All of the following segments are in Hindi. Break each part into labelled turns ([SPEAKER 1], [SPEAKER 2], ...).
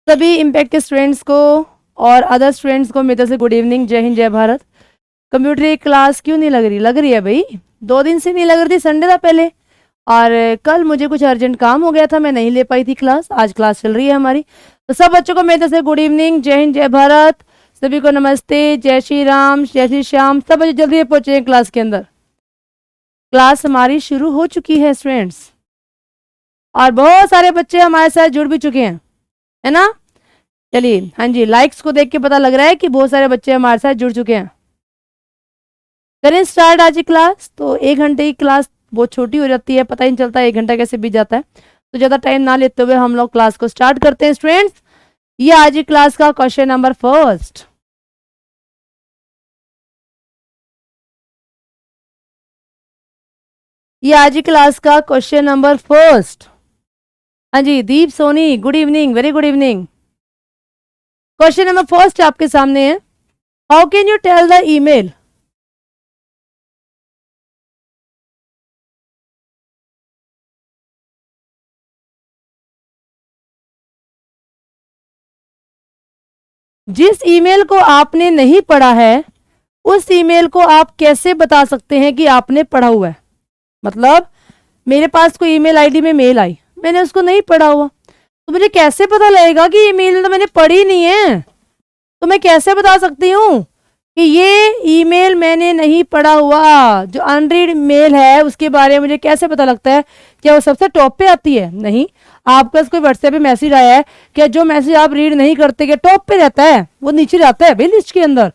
[SPEAKER 1] सभी इम्पैक्ट के स्टूडेंट्स को और अदर स्टूडेंट्स को मेरे तरफ से गुड इवनिंग, जय हिंद, जय भारत। कंप्यूटर की क्लास क्यों नहीं लग रही? लग रही है भाई, 2 दिन से नहीं लग रही थी, संडे था पहले, और कल मुझे कुछ अर्जेंट काम हो गया था, मैं नहीं ले पाई थी क्लास। आज क्लास चल रही है हमारी। तो सब बच्चों को मेरे तरफ से गुड इवनिंग, जय हिंद, जय भारत। सभी को नमस्ते, जय श्री राम, जय श्री श्याम। सब बच्चे जल्दी पहुंचे क्लास के अंदर। क्लास हमारी शुरू हो चुकी है स्टूडेंट्स, और बहुत सारे बच्चे हमारे साथ जुड़ भी चुके हैं, है ना? चलिए, हाँ जी, लाइक्स को देख के पता लग रहा है कि बहुत सारे बच्चे हमारे साथ जुड़ चुके हैं। करें स्टार्ट आज की क्लास। तो 1 घंटे की क्लास बहुत छोटी हो जाती है, पता ही नहीं चलता 1 घंटा कैसे बीत जाता है। तो ज़्यादा टाइम ना लेते हुए हम लोग क्लास को स्टार्ट करते हैं स्टूडेंट्स। ये आज की क्लास का क्वेश्चन नंबर फर्स्ट। ये आज की क्लास का क्वेश्चन नंबर फर्स्ट। हाँ जी, Deep Soni, good evening, very good evening. Question number first आपके सामने है, how can you tell the email? जिस ईमेल को आपने नहीं पढ़ा है, उस ईमेल को आप कैसे बता सकते हैं कि आपने पढ़ा हुआ है? मतलब मेरे पास कोई ईमेल आईडी में मेल आई, मैंने उसको नहीं पढ़ा हुआ, तो मुझे कैसे पता लगेगा कि ये मेल तो मैंने पढ़ी नहीं है? तो मैं कैसे बता सकती हूँ कि ये ईमेल मैंने नहीं पढ़ा हुआ? जो अनरीड मेल है उसके बारे में मुझे कैसे पता लगता है? क्या वो सबसे टॉप पे आती है? नहीं। आपका कोई व्हाट्सएप पे मैसेज आया है, क्या जो मैसेज आप रीड नहीं करते क्या टॉप पे रहता है? वो नीचे रहता है भाई, लिस्ट के अंदर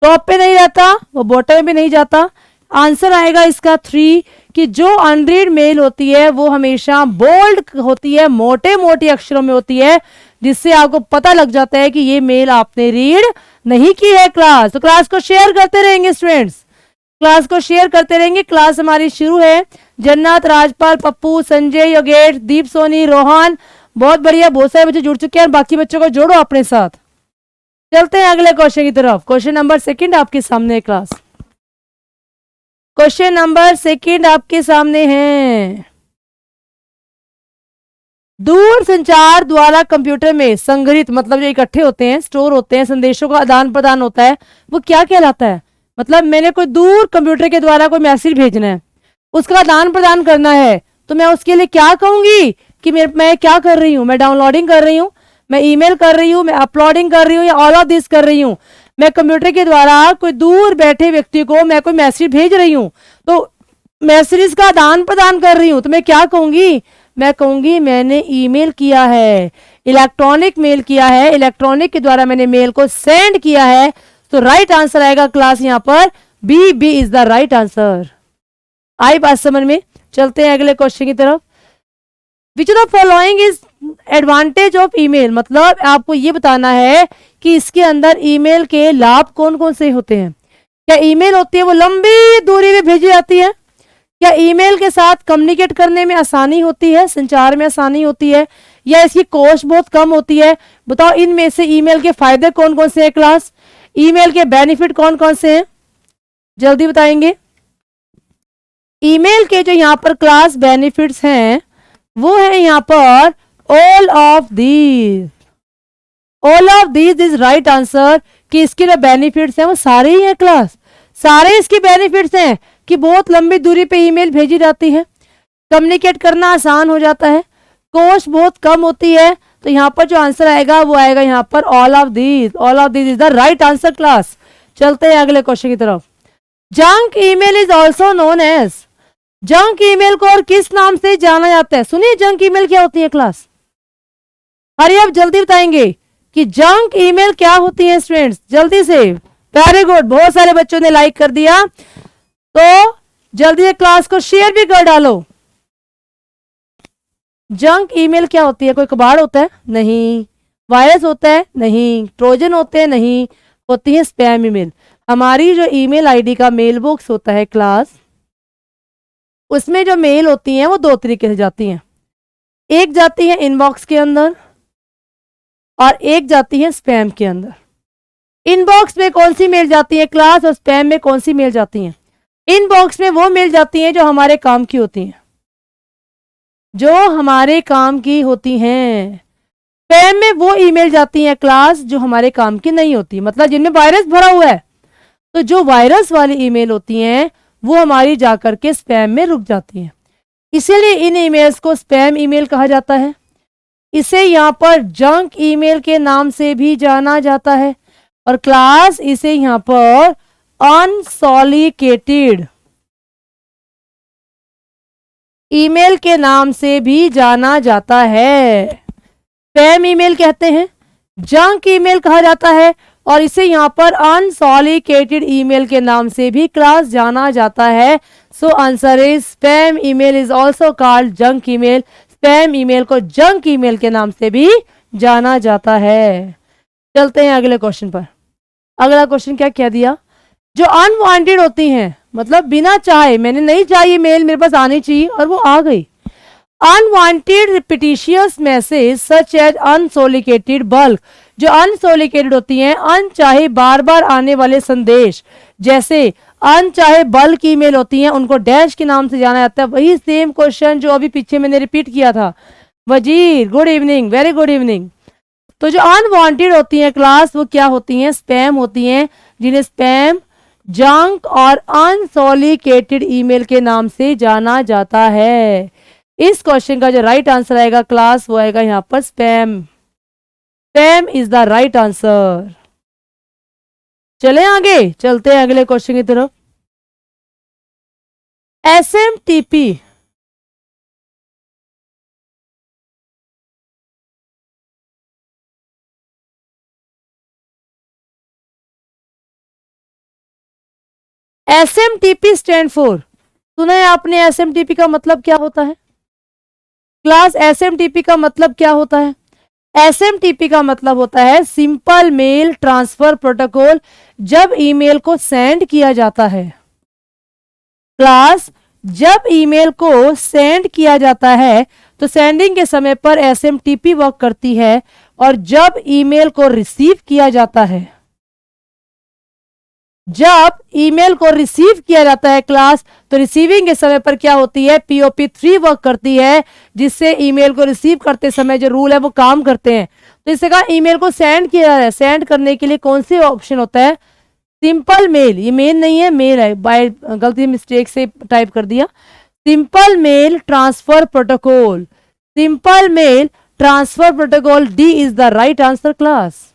[SPEAKER 1] टॉप पे नहीं रहता, वो बॉटम में भी नहीं जाता। आंसर आएगा इसका 3 कि जो अनरीड मेल होती है वो हमेशा बोल्ड होती है, मोटे मोटे अक्षरों में होती है, जिससे आपको पता लग जाता है कि ये मेल आपने रीड नहीं की है क्लास। तो क्लास को शेयर करते रहेंगे स्टूडेंट्स, क्लास को शेयर करते रहेंगे। क्लास हमारी शुरू है। जन्नत, राजपाल, पप्पू, संजय, योगेश, दीप सोनी, रोहन, बहुत बढ़िया, बहुत सारे बच्चे जुड़ चुके हैं। बाकी बच्चों को जोड़ो अपने साथ। चलते हैं अगले क्वेश्चन की तरफ। क्वेश्चन नंबर 2 आपके सामने क्लास। क्वेश्चन नंबर 2 आपके सामने है, दूर संचार द्वारा कंप्यूटर में संग्रहित, मतलब जो इकट्ठे होते हैं, स्टोर होते हैं, संदेशों का आदान प्रदान होता है, वो क्या कहलाता है? मतलब मैंने कोई दूर कंप्यूटर के द्वारा कोई मैसेज भेजना है, उसका आदान प्रदान करना है, तो मैं उसके लिए क्या कहूंगी कि मैं क्या कर रही हूँ? मैं डाउनलोडिंग कर रही हूँ, मैं ईमेल कर रही हूँ, मैं अपलोडिंग कर रही हूँ, या ऑल ऑफ दिस कर रही हूँ? मैं कंप्यूटर के द्वारा कोई दूर बैठे व्यक्ति को मैं कोई मैसेज भेज रही हूँ, तो मैसेज का आदान प्रदान कर रही हूँ, तो मैं क्या कहूंगी? मैं कहूंगी मैंने ईमेल किया है, इलेक्ट्रॉनिक मेल किया है, इलेक्ट्रॉनिक के द्वारा मैंने मेल को सेंड किया है। तो राइट आंसर आएगा क्लास यहाँ पर B is the right answer. आई बात समझ में? चलते हैं अगले क्वेश्चन की तरफ। Which of the following is advantage of email? मतलब आपको ये बताना है कि इसके अंदर ईमेल के लाभ कौन कौन से होते हैं। क्या ईमेल होती है वो लंबी दूरी में भेजी जाती है? क्या ईमेल के साथ कम्युनिकेट करने में आसानी होती है, संचार में आसानी होती है, या इसकी कॉस्ट बहुत कम होती है? बताओ इनमें से ईमेल के फायदे कौन कौन से हैं क्लास? ईमेल के बेनिफिट कौन कौन से हैं? जल्दी बताएंगे। ईमेल के जो यहाँ पर क्लास बेनिफिट्स हैं वो है यहाँ पर all of these. All of these is right answer कि इसके जो बेनिफिट्स हैं वो सारे ही हैं क्लास, सारे इसके बेनिफिट्स हैं कि बहुत लंबी दूरी पे ईमेल भेजी जाती है, कम्युनिकेट करना आसान हो जाता है, कॉस्ट बहुत कम होती है। तो यहाँ पर जो आंसर आएगा वो आएगा यहाँ पर all of these. All of these is the right answer class. चलते हैं अगले क्वेश्चन की तरफ। Junk email is also known as. Junk email को और किस नाम से जाना जाता है? सुनिए, जंक ईमेल क्या होती है क्लास? अरे आप जल्दी बताएंगे कि जंक ईमेल क्या होती है स्टूडेंट्स, जल्दी से। वेरी गुड, बहुत सारे बच्चों ने लाइक कर दिया, तो जल्दी से क्लास को शेयर भी कर डालो। जंक ईमेल क्या होती है? कोई कबाड़ होता है? नहीं। वायरस होता है? नहीं। ट्रोजन होते हैं? नहीं। होती है स्पैम ईमेल। हमारी जो ईमेल आईडी का मेल बॉक्स होता है क्लास, उसमें जो मेल होती हैं वो 2 तरीके से जाती हैं। एक जाती है इनबॉक्स के अंदर और एक जाती है स्पैम के अंदर। इनबॉक्स में कौन सी मेल जाती है क्लास, और स्पैम में कौन सी मेल जाती है? इनबॉक्स में वो मेल जाती हैं जो हमारे काम की होती हैं, जो हमारे काम की होती हैं। स्पैम में वो ईमेल जाती हैं क्लास जो हमारे काम की नहीं होती, मतलब जिनमें वायरस भरा हुआ है। तो जो वायरस वाली ईमेल होती हैं वो हमारी जाकर के स्पैम में रुक जाती हैं, इसीलिए इन ईमेल्स को स्पैम ईमेल कहा जाता है। इसे यहाँ पर जंक ईमेल के नाम से भी जाना जाता है, और क्लास इसे यहाँ पर अनसॉलिकेटेड ईमेल के नाम से भी जाना जाता है। स्पैम ईमेल कहते हैं, जंक ईमेल कहा जाता है, और इसे यहाँ पर अनसॉलिकेटेड ईमेल के नाम से भी क्लास जाना जाता है। So answer is spam email is also called junk email. Spam email को जंक ईमेल के नाम से भी जाना जाता है। चलते हैं अगले क्वेश्चन पर। अगला क्वेश्चन क्या कह दिया, जो अनवांटेड होती हैं, मतलब बिना चाहे, मैंने नहीं चाहिए मेल मेरे पास आनी चाहिए और वो आ गई। Unwanted repetitious message such as unsolicited bulk, जो अनसोलिकेटेड होती हैं, अनचाहे बार बार आने वाले संदेश, जैसे अनचाहे बल्क ईमेल होती हैं, उनको डैश के नाम से जाना जाता है। वही सेम क्वेश्चन जो अभी पीछे मैंने रिपीट किया था। वजीर good evening, very good evening. तो जो अनवांटेड होती हैं क्लास, वो क्या होती हैं, स्पैम होती हैं, जिन्हें स्पैम, जंक और अनसोलिकेटेड ईमेल के नाम से जाना जाता है। इस क्वेश्चन का जो राइट आंसर आएगा क्लास, वो आएगा यहाँ पर spam. Spam is the right answer. चले आगे, चलते हैं अगले क्वेश्चन की तरफ। एसएमटीपी एसएमटीपी स्टैंड फॉर, सुना है आपने एसएमटीपी का मतलब क्या होता है क्लास? एसएमटीपी का मतलब क्या होता है? एसएमटीपी का मतलब होता है सिंपल मेल ट्रांसफर प्रोटोकॉल। जब ईमेल को सेंड किया जाता है क्लास, जब ईमेल को सेंड किया जाता है तो सेंडिंग के समय पर एसएमटीपी वर्क करती है, और जब ईमेल को रिसीव किया जाता है, जब ईमेल को रिसीव किया जाता है क्लास, तो रिसीविंग के समय पर क्या होती है, POP3 वर्क करती है, जिससे ईमेल को रिसीव करते समय जो रूल है वो काम करते हैं। तो इससे कहा ईमेल को सेंड किया जा रहा है, सेंड करने के लिए कौन सी ऑप्शन होता है, सिंपल मेल। ये मेल नहीं है, मेल है, बाय गलती मिस्टेक से टाइप कर दिया। Simple mail transfer protocol, simple mail transfer protocol, D is the right answer class,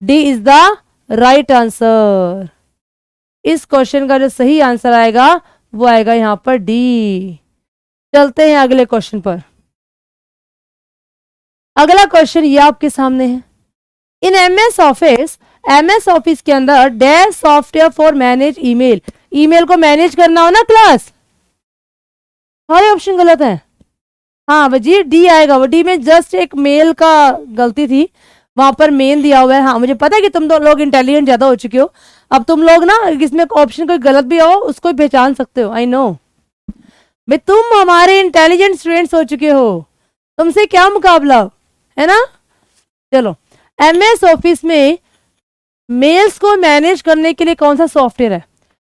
[SPEAKER 1] D is the right answer. इस क्वेश्चन का जो सही आंसर आएगा वो आएगा यहां पर डी। चलते हैं अगले क्वेश्चन पर। अगला क्वेश्चन ये आपके सामने है। इन एमएस ऑफिस के अंदर dash software for manage email, email को मैनेज करना हो ना क्लास, सारे ऑप्शन गलत है। हाँ वजीर डी आएगा, वो डी में जस्ट एक मेल का गलती थी, वहां पर मेन दिया हुआ है। हाँ मुझे पता है कि तुम दो लोग इंटेलिजेंट ज्यादा हो चुके हो, अब तुम लोग ना इसमें ऑप्शन कोई गलत भी हो उसको पहचान सकते हो। आई नो भाई, तुम हमारे इंटेलिजेंट स्टूडेंट्स हो चुके हो, तुमसे क्या मुकाबला है ना। चलो, एमएस ऑफिस में मेल्स को मैनेज करने के लिए कौन सा सॉफ्टवेयर है?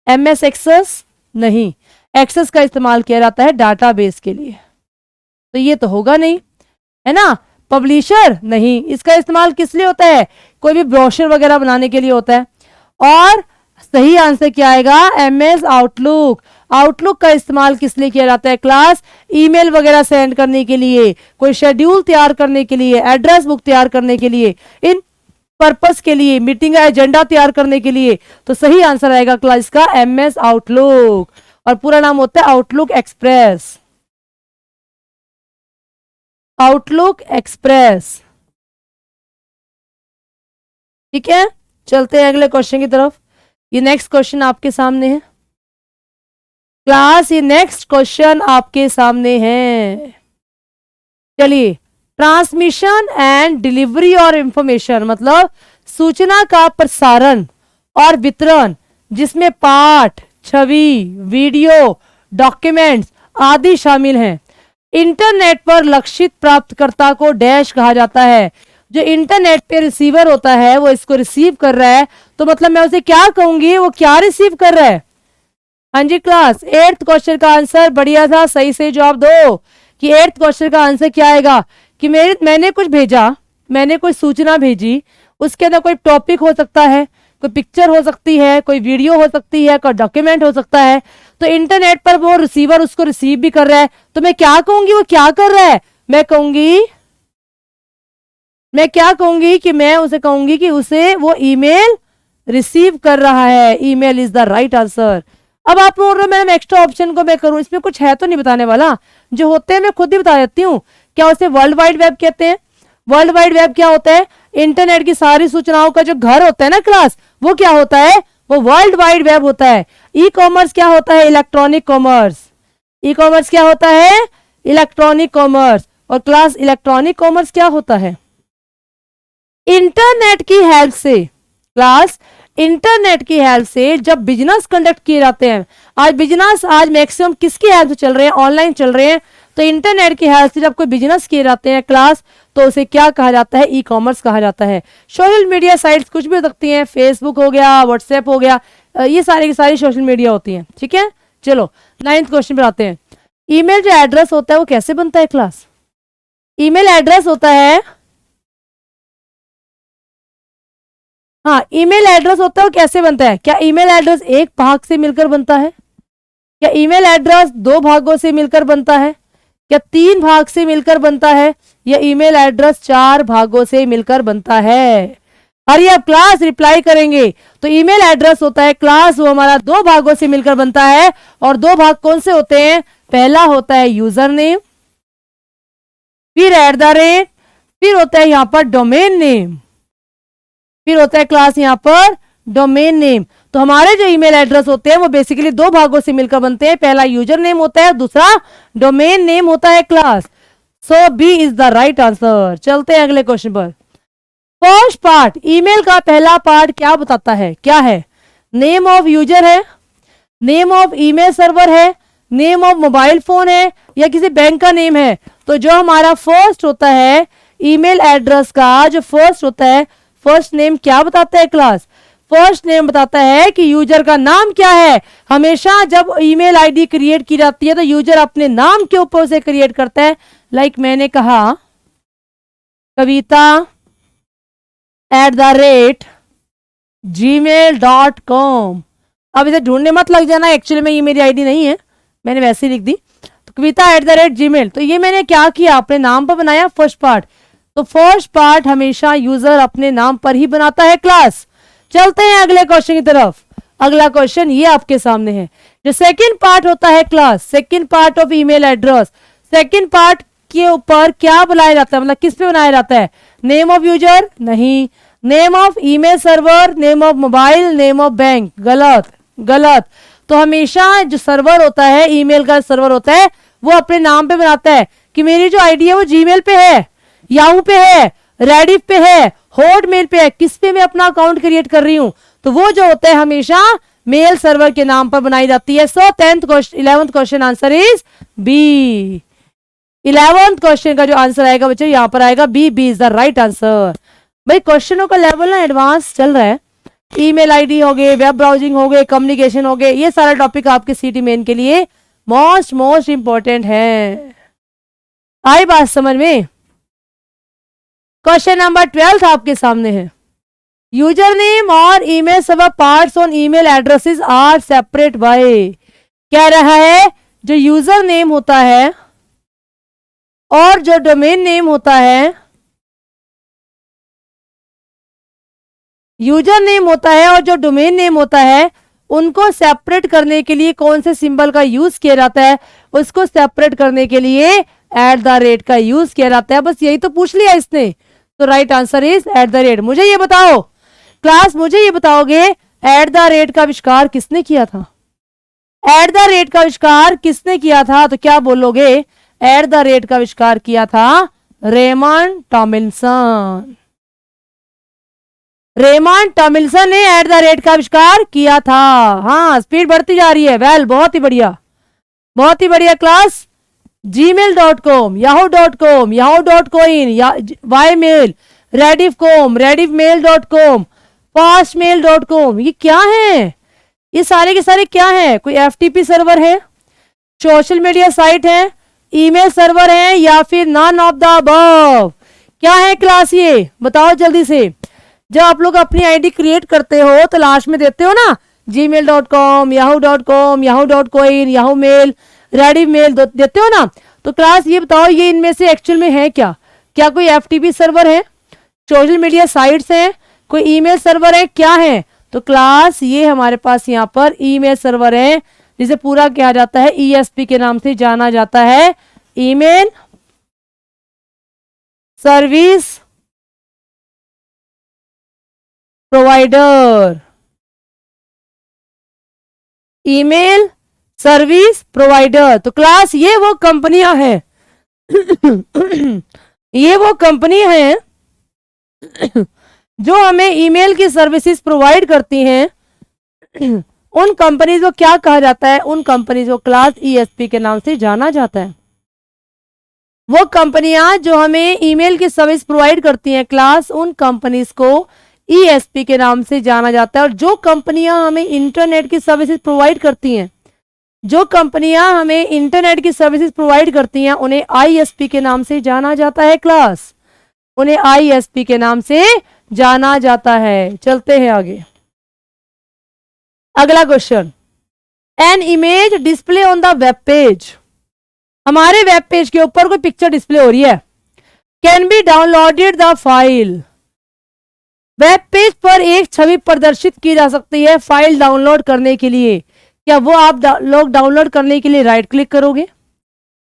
[SPEAKER 1] एमएस एक्सेस नहीं, एक्सेस का इस्तेमाल किया जाता है डाटाबेस के लिए, तो ये तो होगा नहीं, है ना। पब्लिशर नहीं, इसका इस्तेमाल किस लिए होता है? कोई भी ब्रोशर वगैरह बनाने के लिए होता है। और सही आंसर क्या आएगा? MS outlook. आउटलुक का इस्तेमाल किस लिए किया जाता है क्लास? ईमेल वगैरह सेंड करने के लिए, कोई शेड्यूल तैयार करने के लिए, एड्रेस बुक तैयार करने के लिए, इन पर्पस के लिए, मीटिंग का एजेंडा तैयार करने के लिए। तो सही आंसर आएगा क्लास का एमएस आउटलुक, और पूरा नाम होता है आउटलुक एक्सप्रेस, आउटलुक एक्सप्रेस। ठीक है, चलते हैं अगले क्वेश्चन की तरफ। ये नेक्स्ट क्वेश्चन आपके सामने है क्लास, ये नेक्स्ट क्वेश्चन आपके सामने है। चलिए, ट्रांसमिशन एंड डिलीवरी और इंफॉर्मेशन, मतलब सूचना का प्रसारण और वितरण, जिसमें पाठ, छवि, वीडियो, डॉक्यूमेंट्स आदि शामिल हैं। इंटरनेट पर लक्षित प्राप्तकर्ता को डैश कहा जाता है। जो इंटरनेट पे रिसीवर होता है वो इसको रिसीव कर रहा है, तो मतलब मैं उसे क्या कहूंगी, वो क्या रिसीव कर रहा है? हाँ जी क्लास, 8th क्वेश्चन का आंसर बढ़िया था, सही से जवाब दो कि 8th क्वेश्चन का आंसर क्या आएगा कि मैंने कुछ भेजा, मैंने कोई सूचना भेजी, उसके अंदर कोई टॉपिक हो सकता है, कोई पिक्चर हो सकती है, कोई वीडियो हो सकती है, कोई डॉक्यूमेंट हो सकता है, तो इंटरनेट पर वो रिसीवर उसको रिसीव भी कर रहा है, तो मैं क्या कहूंगी वो क्या कर रहा है? मैं क्या कहूंगी कि मैं उसे कहूंगी कि उसे वो ईमेल रिसीव कर रहा है। Email is the right answer. अब आप बोल रहे हो मैडम एक्स्ट्रा ऑप्शन को मैं करूं, इसमें कुछ है तो नहीं बताने वाला, जो होते हैं मैं खुद ही बता देती हूँ। क्या उसे वर्ल्ड वाइड वेब कहते हैं? वर्ल्ड वाइड वेब क्या होता है? इंटरनेट की सारी सूचनाओं का जो घर होता है ना क्लास, वो क्या होता है? वो वर्ल्ड वाइड वेब होता है। ई कॉमर्स क्या होता है? Electronic commerce. ई कॉमर्स क्या होता है? Electronic commerce. और क्लास इलेक्ट्रॉनिक कॉमर्स क्या होता है? इंटरनेट की हेल्प से, क्लास इंटरनेट की हेल्प से जब बिजनेस कंडक्ट किए जाते हैं, आज मैक्सिमम किसकी हेल्प से चल रहे हैं? ऑनलाइन चल रहे हैं। तो इंटरनेट की हेल्प से जब कोई बिजनेस किए जाते हैं क्लास, तो उसे क्या कहा जाता है? ई कॉमर्स कहा जाता है। सोशल मीडिया साइट्स कुछ भी हो सकती हैं, फेसबुक हो गया, व्हाट्सएप हो गया, ये सारी की सारी सोशल मीडिया होती हैं। ठीक है, चलो 9th क्वेश्चन पर आते हैं। ईमेल जो एड्रेस होता है वो कैसे बनता है क्लास? ईमेल एड्रेस होता है, हाँ ईमेल एड्रेस होता है वो कैसे बनता है? क्या ईमेल एड्रेस एक भाग से मिलकर बनता है? क्या ईमेल एड्रेस 2 भागों से मिलकर बनता है? क्या 3 भाग से मिलकर बनता है? या ईमेल एड्रेस 4 भागों से मिलकर बनता है? अरे अब क्लास रिप्लाई करेंगे। तो ईमेल एड्रेस होता है क्लास, वो हमारा 2 भागों से मिलकर बनता है। और 2 भाग कौन से होते हैं? पहला होता है यूजर नेम, फिर @, फिर होता है यहां पर डोमेन नेम, फिर होता है क्लास यहां पर डोमेन नेम। तो हमारे जो ईमेल एड्रेस होते हैं वो बेसिकली 2 भागों से मिलकर बनते हैं। पहला यूजर नेम होता है, दूसरा डोमेन नेम होता है class. So B is the right answer. चलते हैं अगले क्वेश्चन पर। फर्स्ट पार्ट, ईमेल का पहला पार्ट क्या बताता है? क्या है? नेम ऑफ यूजर है, नेम ऑफ ईमेल सर्वर है, नेम ऑफ मोबाइल फोन है, या किसी बैंक का नेम है? तो जो हमारा फर्स्ट होता है ईमेल एड्रेस का, जो फर्स्ट होता है, फर्स्ट नेम क्या बताता है क्लास? फर्स्ट नेम बताता है कि यूजर का नाम क्या है। हमेशा जब ईमेल आईडी क्रिएट की जाती है तो यूजर अपने नाम के ऊपर से क्रिएट करता है। लाइक मैंने कहा kavita@gmail.com। अब इसे ढूंढने मत लग जाना, एक्चुअली में ये मेरी आईडी नहीं है, मैंने वैसे ही लिख दी। तो kavita@gmail, तो ये मैंने क्या किया? अपने नाम पर बनाया फर्स्ट पार्ट। तो फर्स्ट पार्ट हमेशा यूजर अपने नाम पर ही बनाता है क्लास। चलते हैं अगले क्वेश्चन की तरफ। अगला क्वेश्चन ये आपके सामने है। जो सेकंड पार्ट होता है class, second part of email address, second part के ऊपर क्या बनाया जाता है? मतलब किस पे बनाया जाता है? नेम ऑफ यूजर नहीं, name of email server, name of mobile, name of bank. गलत गलत। तो हमेशा जो सर्वर होता है, ईमेल का सर्वर होता है, वो अपने नाम पे बनाता है कि मेरी जो आईडी है वो जीमेल पे है, याहू पे है, रेडिफ पे है, हॉटमेल पे है, किस पे मैं अपना अकाउंट क्रिएट कर रही हूं। तो वो जो होता है हमेशा मेल सर्वर के नाम पर बनाई जाती है। So 11th question answer is B. 11th question का जो आंसर आएगा बच्चों यहां पर आएगा B. B is the right answer. भाई क्वेश्चनों का लेवल ना एडवांस चल रहा है। ईमेल आईडी हो गए, वेब ब्राउजिंग हो गए, कम्युनिकेशन हो गए, ये सारा टॉपिक आपके सीटी मेन के लिए मोस्ट इंपॉर्टेंट है। आई बात समझ में? क्वेश्चन नंबर 12 आपके सामने है। यूजर नेम और email server parts on email addresses are separate by. कह रहा है जो यूजर नेम होता है और जो डोमेन नेम होता है, यूजर नेम होता है और जो डोमेन नेम होता है, उनको सेपरेट करने के लिए कौन से सिंबल का यूज किया जाता है? उसको सेपरेट करने के लिए @ का यूज किया जाता है। बस यही तो पूछ लिया इसने। तो राइट आंसर इज @ मुझे ये बताओ क्लास, मुझे ये बताओगे @ का आविष्कार किसने किया था? @ का आविष्कार किसने किया था? तो क्या बोलोगे? @ का आविष्कार किया था रेमंड टॉमिल्सन। रेमंड टॉमिल्सन ने @ का आविष्कार किया था। हाँ स्पीड बढ़ती जा रही है। वेल बहुत ही बढ़िया, बहुत ही बढ़िया class. gmail.com, yahoo.com, yahoo.coin, ymail, rediff.com, rediffmail.com, fastmail.com, ये क्या है? ये सारे के सारे क्या है? कोई FTP सर्वर है, सोशल मीडिया साइट है, ईमेल सर्वर है, या फिर नन ऑफ द अबव? क्या है क्लास, ये बताओ जल्दी से। जब आप लोग अपनी आईडी क्रिएट करते हो तो लास्ट में देते हो ना gmail.com, yahoo.com, yahoo.coin, yahoo mail, ready mail देते हो ना। तो क्लास ये बताओ ये इनमें से एक्चुअल में है क्या? क्या कोई एफटीपी सर्वर है, सोशल मीडिया साइट्स हैं, कोई ईमेल सर्वर है, क्या है? तो क्लास ये हमारे पास यहाँ पर ईमेल सर्वर है, जिसे पूरा कहा जाता है ईएसपी के नाम से जाना जाता है, email service provider, email service provider. तो क्लास ये वो कंपनियां हैं ये वो कंपनी है जो हमें ईमेल की सर्विसेज प्रोवाइड करती हैं। उन कंपनीज को क्या कहा जाता है? उन कंपनीज को क्लास ईएसपी के नाम से जाना जाता है। वो कंपनियां जो हमें ईमेल की सर्विस प्रोवाइड करती हैं क्लास, उन कंपनीज को ईएसपी के नाम से जाना जाता है। और जो कंपनियां हमें इंटरनेट की सर्विसेज प्रोवाइड करती हैं, जो कंपनियां हमें इंटरनेट की सर्विसेज प्रोवाइड करती हैं, उन्हें आईएसपी के नाम से जाना जाता है क्लास, उन्हें आईएसपी के नाम से जाना जाता है। चलते हैं आगे। अगला question, an image display on the web page. हमारे वेब पेज के ऊपर कोई पिक्चर डिस्प्ले हो रही है, can be downloaded the file. Web page पर एक छवि प्रदर्शित की जा सकती है फाइल डाउनलोड करने के लिए। क्या वो आप लोग डाउनलोड करने के लिए राइट क्लिक करोगे,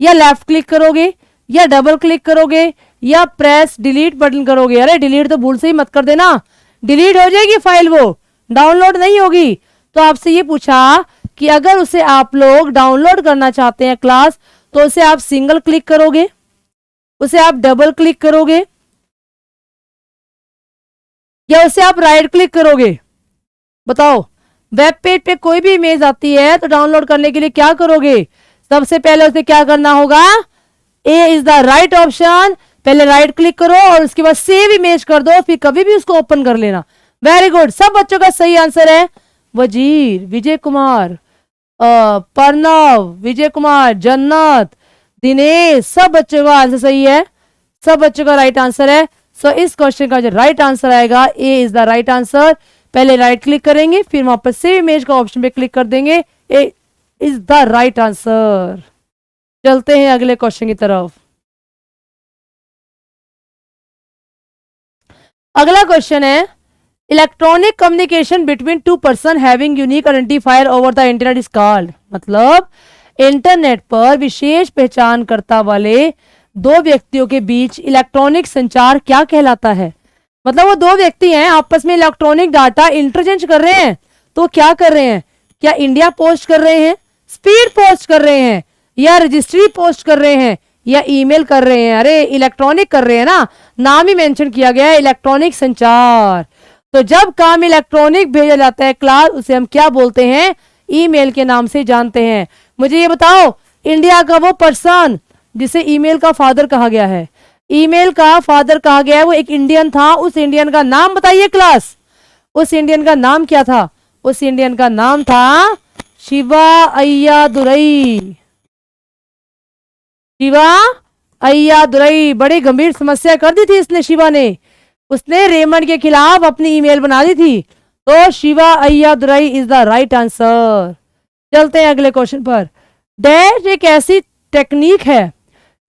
[SPEAKER 1] या लेफ्ट क्लिक करोगे, या डबल क्लिक करोगे, या प्रेस डिलीट बटन करोगे? अरे डिलीट तो भूल से ही मत कर देना, डिलीट हो जाएगी फाइल, वो डाउनलोड नहीं होगी। तो आपसे ये पूछा कि अगर उसे आप लोग डाउनलोड करना चाहते हैं क्लास, तो उसे आप सिंगल क्लिक करोगे, उसे आप डबल क्लिक करोगे, या उसे आप राइट क्लिक करोगे? बताओ। वेब पेज पे कोई भी इमेज आती है तो डाउनलोड करने के लिए क्या करोगे? सबसे पहले उसे क्या करना होगा? ए इज द राइट ऑप्शन। पहले राइट क्लिक करो और उसके बाद सेव इमेज कर दो, फिर कभी भी उसको ओपन कर लेना। वेरी गुड, सब बच्चों का सही आंसर है वजीर, विजय कुमार, प्रणव, विजय कुमार, जन्नत, दिनेश, सब बच्चों का आंसर सही है, सब बच्चों का राइट आंसर है। सो इस क्वेश्चन का जो राइट आंसर आएगा ए इज द राइट आंसर। पहले राइट क्लिक करेंगे, फिर वहां पर सेव इमेज का ऑप्शन पे क्लिक कर देंगे, ए इज द राइट आंसर। चलते हैं अगले क्वेश्चन की तरफ। अगला क्वेश्चन है, electronic communication between two person having unique identifier over the internet is called. मतलब इंटरनेट पर विशेष पहचानकर्ता वाले दो व्यक्तियों के बीच इलेक्ट्रॉनिक संचार क्या कहलाता है? मतलब वो दो व्यक्ति हैं, आपस में इलेक्ट्रॉनिक डाटा इंटरचेंज कर रहे हैं, तो क्या कर रहे हैं? क्या इंडिया पोस्ट कर रहे हैं, स्पीड पोस्ट कर रहे हैं, या रजिस्ट्री पोस्ट कर रहे हैं, या ईमेल कर रहे हैं? अरे इलेक्ट्रॉनिक कर रहे हैं ना, नाम ही मेंशन किया गया है इलेक्ट्रॉनिक संचार। तो जब काम इलेक्ट्रॉनिक भेजा जाता है क्लास, उसे हम क्या बोलते हैं? ईमेल के नाम से जानते हैं। मुझे ये बताओ, इंडिया का वो पर्सन जिसे ईमेल का फादर कहा गया है, ईमेल का फादर कहा गया है, वो एक इंडियन था, उस इंडियन का नाम बताइए क्लास। उस इंडियन का नाम क्या था? उस इंडियन का नाम था शिवा अय्यादुरई। शिवा अय्यादुरई। बड़ी गंभीर समस्या कर दी थी इसने, शिवा ने। उसने रेमंड के खिलाफ अपनी ईमेल बना दी थी। तो Shiva Ayyadurai is the right answer. चलते हैं अगले क्वेश्चन पर। डैश एक ऐसी टेक्निक है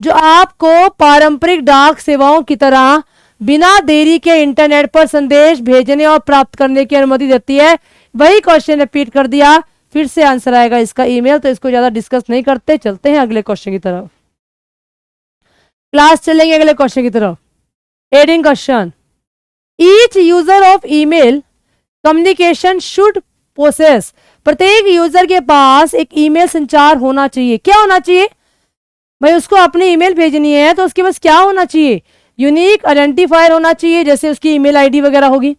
[SPEAKER 1] जो आपको पारंपरिक डाक सेवाओं की तरह बिना देरी के इंटरनेट पर संदेश भेजने और प्राप्त करने की अनुमति देती है। वही क्वेश्चन रिपीट कर दिया, फिर से आंसर आएगा इसका ईमेल, तो इसको ज्यादा डिस्कस नहीं करते, चलते हैं अगले क्वेश्चन की तरफ। क्लास चलेंगे अगले क्वेश्चन की तरफ। 18 question, each user of email communication should possess. प्रत्येक यूजर के पास एक ईमेल संचार होना चाहिए। क्या होना चाहिए भाई? उसको अपनी ईमेल भेजनी है तो उसके पास क्या होना चाहिए? यूनिक आइडेंटिफायर होना चाहिए, जैसे उसकी ईमेल आईडी वगैरह होगी,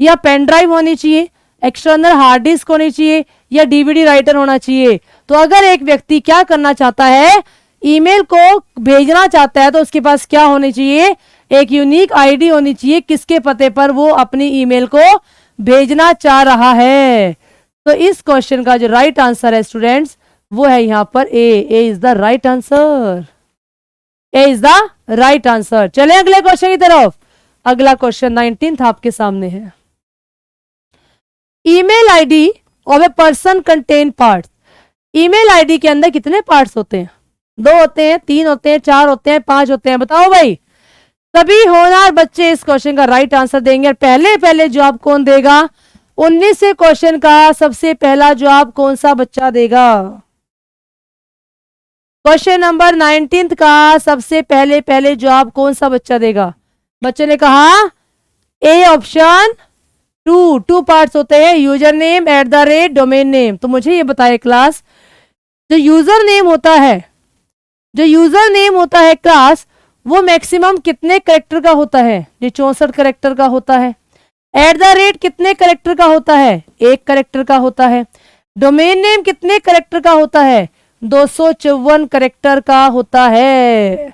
[SPEAKER 1] या पेन ड्राइव होनी चाहिए, एक्सटर्नल हार्ड डिस्क होनी चाहिए, या डीवीडी राइटर होना चाहिए। तो अगर एक व्यक्ति क्या करना चाहता है, ईमेल को भेजना चाहता है, तो उसके पास क्या होनी चाहिए? एक यूनिक आईडी होनी चाहिए, किसके पते पर वो अपनी ईमेल को भेजना चाह रहा है। तो इस क्वेश्चन का जो राइट आंसर है स्टूडेंट्स, वो है यहाँ पर A is the right answer. A is the right answer. चले अगले क्वेश्चन की तरफ। अगला क्वेश्चन 19th आपके सामने है। Email ID of a person contain parts. Email ID के अंदर कितने पार्ट्स होते हैं? 2 होते हैं, 3 होते हैं, 4 होते हैं, 5 होते हैं? बताओ भाई। सभी होनहार बच्चे इस क्वेश्चन का राइट आंसर देंगे। पहले पहले जवाब कौन देगा? 19वें क्वेश्चन का सबसे पहला जवाब कौन सा बच्चा देगा? क्वेश्चन नंबर 19 का सबसे पहले पहले जवाब कौन सा बच्चा देगा? बच्चे ने कहा ए ऑप्शन 2 पार्ट्स होते हैं, यूजर नेम @ डोमेन नेम। तो मुझे ये बताए क्लास, जो यूजर नेम होता है क्लास, वो मैक्सिमम कितने करेक्टर का होता है? ये 64 करेक्टर का होता है। @ कितने करेक्टर का होता है? 1 करेक्टर का होता है। डोमेन नेम कितने करेक्टर का होता है? 254 करेक्टर का होता है।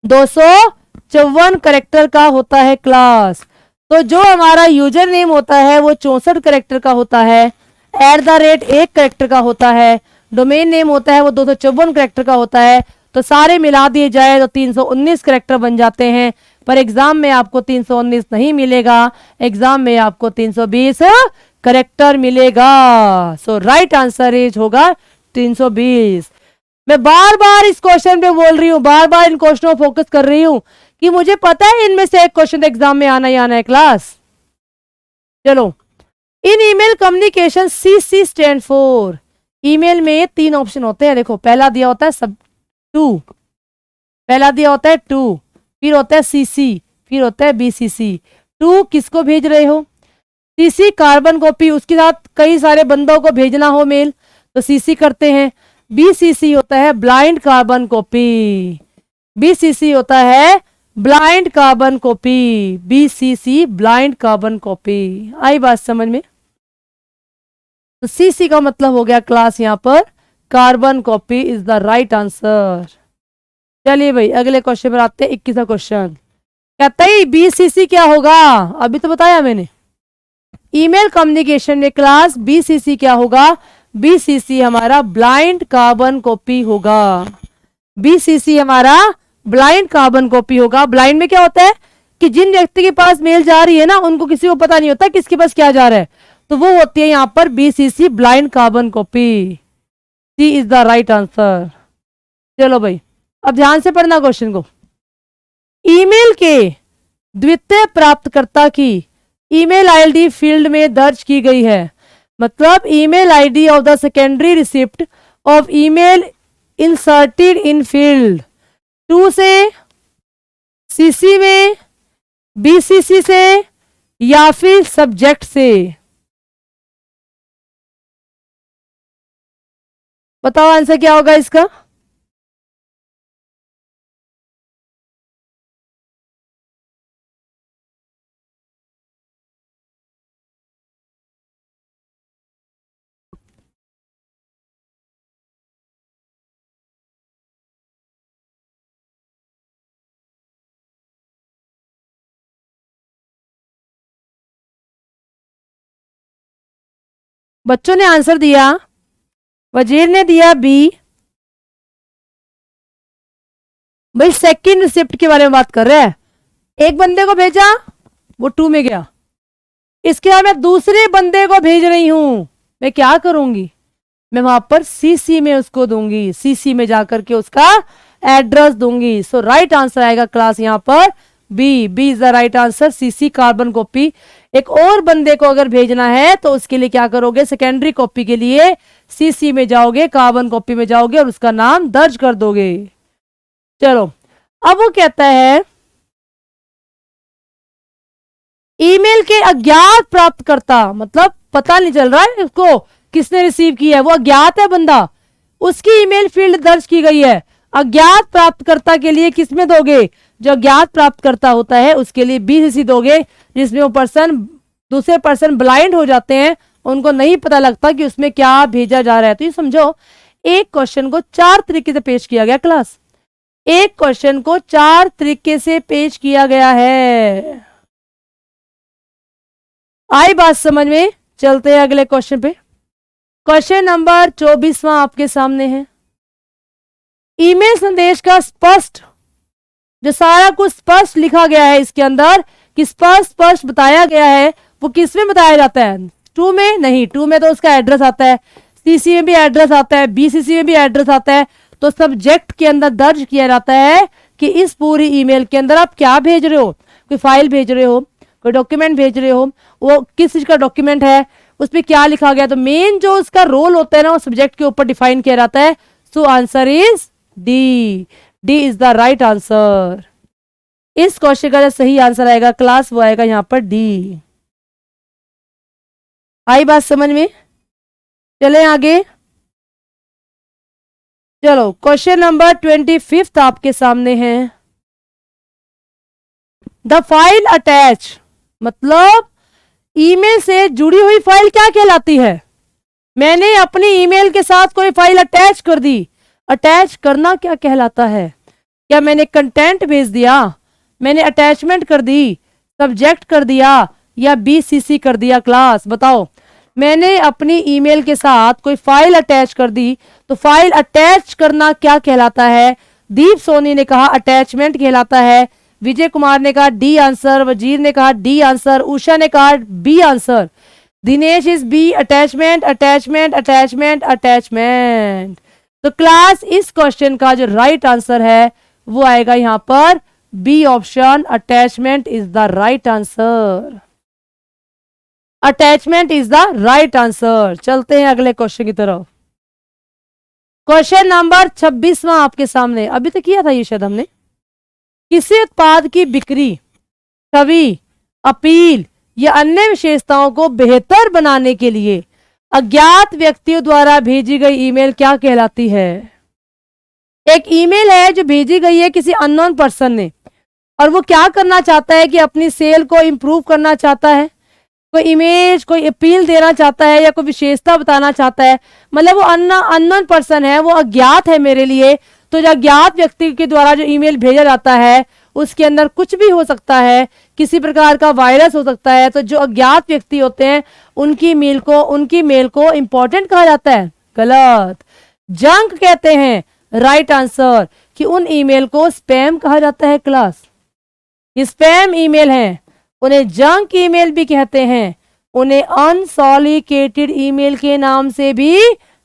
[SPEAKER 1] 254 करेक्टर का होता है क्लास। तो जो हमारा यूजर नेम होता है वो 64 करेक्टर का होता है, @ 1 करेक्टर का होता है, डोमेन नेम होता है वो 254 करेक्टर का होता है। तो सारे मिला दिए जाए तो 319 करेक्टर बन जाते हैं। पर एग्जाम में आपको 319 नहीं मिलेगा, एग्जाम में आपको 320 करेक्टर मिलेगा। सो राइट आंसर इज होगा 320। मैं बार बार इस क्वेश्चन पे बोल रही हूँ, बार बार इन क्वेश्चनों पर फोकस कर रही हूँ कि मुझे पता है इनमें से एक क्वेश्चन एग्जाम में आना ही आना है क्लास। चलो, in email communication CC stand for. Email में 3 ऑप्शन होते हैं। देखो, पहला दिया होता है सब 2, पहला दिया होता है 2, फिर होता है CC, फिर होता है BCC। 2 किसको भेज रहे हो? CC कार्बन कॉपी, उसके साथ कई सारे बंदों को भेजना हो मेल तो CC करते हैं। BCC होता है ब्लाइंड कार्बन कॉपी, BCC होता है blind carbon copy, BCC blind carbon copy. आई बात समझ में? तो CC का मतलब हो गया क्लास यहाँ पर carbon copy is the right answer. चलिए भाई अगले क्वेश्चन पर आते हैं। 21वां क्वेश्चन कहता है BCC क्या होगा? अभी तो बताया मैंने। ईमेल कम्युनिकेशन में क्लास BCC क्या होगा? BCC हमारा ब्लाइंड कार्बन कॉपी होगा। BCC हमारा ब्लाइंड कार्बन कॉपी होगा। ब्लाइंड में क्या होता है कि जिन व्यक्ति के पास मेल जा रही है ना, उनको किसी को पता नहीं होता किसके पास क्या जा रहा है, तो वो होती है यहाँ पर BCC blind carbon copy. C is the right answer. चलो भाई अब ध्यान से पढ़ना क्वेश्चन को। ईमेल के द्वितीय प्राप्तकर्ता की ईमेल आईडी फील्ड में दर्ज की गई है। मतलब email ID of the secondary receipt of email inserted in field 2 से, CC में, BCC से या फिर सब्जेक्ट से। बताओ आंसर क्या होगा इसका? बच्चों ने आंसर दिया, वजीर ने दिया B। भाई सेकंड रिसिप्ट के बारे में बात कर रहे हैं। एक बंदे को भेजा, वो 2 में गया। इसके बाद मैं दूसरे बंदे को भेज रही हूं, मैं क्या करूंगी? मैं वहां पर CC में उसको दूंगी, CC में जाकर के उसका एड्रेस दूंगी। सो राइट आंसर आएगा क्लास यहाँ पर B is the right answer. CC carbon copy. एक और बंदे को अगर भेजना है तो उसके लिए क्या करोगे? सेकेंडरी कॉपी के लिए CC में जाओगे, कार्बन कॉपी में जाओगे और उसका नाम दर्ज कर दोगे। चलो अब वो कहता है ईमेल के अज्ञात प्राप्तकर्ता, मतलब पता नहीं चल रहा है उसको किसने रिसीव किया है, वो अज्ञात है बंदा, उसकी ईमेल फील्ड दर्ज की गई है। अज्ञात प्राप्तकर्ता के लिए किसमें दोगे? जो अज्ञात प्राप्तकर्ता होता है उसके लिए BCC दोगे, जिसमें वो पर्सन, दूसरे पर्सन ब्लाइंड हो जाते हैं, उनको नहीं पता लगता कि उसमें क्या भेजा जा रहा है। तो ये समझो एक क्वेश्चन को 4 तरीके से पेश किया गया क्लास, एक क्वेश्चन को 4 तरीके से पेश किया गया है। आई बात समझ में? चलते हैं अगले क्वेश्चन पे। क्वेश्चन नंबर 24वां आपके सामने है। ईमेल संदेश का स्पष्ट, जो सारा कुछ स्पष्ट लिखा गया है इसके अंदर, कि स्पष्ट बताया गया है, वो किस में बताया जाता है? टू में नहीं, टू में तो उसका एड्रेस आता है, सीसी में भी एड्रेस आता है, बीसीसी में भी एड्रेस आता है। तो सब्जेक्ट के अंदर दर्ज किया जाता है कि इस पूरी ईमेल के अंदर आप क्या भेज रहे हो, कोई फाइल भेज रहे हो, कोई डॉक्यूमेंट भेज रहे हो, वो किस चीज का डॉक्यूमेंट है, उसमें क्या लिखा गया। तो मेन जो उसका रोल होता है ना, वो सब्जेक्ट के ऊपर डिफाइन किया जाता है। So answer is D, D is the right answer. इस क्वेश्चन का जो सही आंसर आएगा क्लास, वो आएगा यहां पर डी। आई बात समझ में? चलें आगे। चलो क्वेश्चन नंबर 25 आपके सामने है। द फाइल अटैच, मतलब ईमेल से जुड़ी हुई फाइल क्या कहलाती है? मैंने अपनी ईमेल के साथ कोई फाइल अटैच कर दी, अटैच करना क्या कहलाता है? क्या मैंने कंटेंट भेज दिया, मैंने अटैचमेंट कर दी, सब्जेक्ट कर दिया, या बीसीसी कर दिया? क्लास बताओ। मैंने अपनी ईमेल के साथ कोई फाइल अटैच कर दी, तो फाइल अटैच करना क्या कहलाता है? दीप सोनी ने कहा अटैचमेंट कहलाता है, विजय कुमार ने कहा डी आंसर, वजीर ने कहा डी आंसर, उषा ने कहा B answer, Dinesh is B, attachment attachment attachment attachment. तो क्लास इस क्वेश्चन का जो राइट आंसर है वो आएगा यहां पर B option, attachment is the right answer. Attachment is the right answer. चलते हैं अगले क्वेश्चन की तरफ। क्वेश्चन नंबर 26वां आपके सामने, अभी तक किया था ये शायद हमने। किसी उत्पाद की बिक्री, छवि, अपील या अन्य विशेषताओं को बेहतर बनाने के लिए अज्ञात व्यक्तियों द्वारा भेजी गई ईमेल क्या कहलाती है? एक ईमेल है जो भेजी गई है किसी अननोन पर्सन ने, और वो क्या करना चाहता है कि अपनी सेल को इंप्रूव करना चाहता है, कोई इमेज, कोई अपील देना चाहता है, या कोई विशेषता बताना चाहता है। मतलब वो अननोन पर्सन है, वो अज्ञात है मेरे लिए। तो जो अज्ञात व्यक्ति के द्वारा जो ईमेल भेजा जाता है उसके अंदर कुछ भी हो सकता है, किसी प्रकार का वायरस हो सकता है। तो जो अज्ञात व्यक्ति होते हैं उनकी मेल को इंपॉर्टेंट कहा जाता है? गलत, जंक कहते हैं। राइट आंसर कि उन ईमेल को स्पैम कहा जाता है। क्लास ये स्पैम ईमेल है, उन्हें जंक ईमेल भी कहते हैं, उन्हें अनसॉलिकेटेड ईमेल के नाम से भी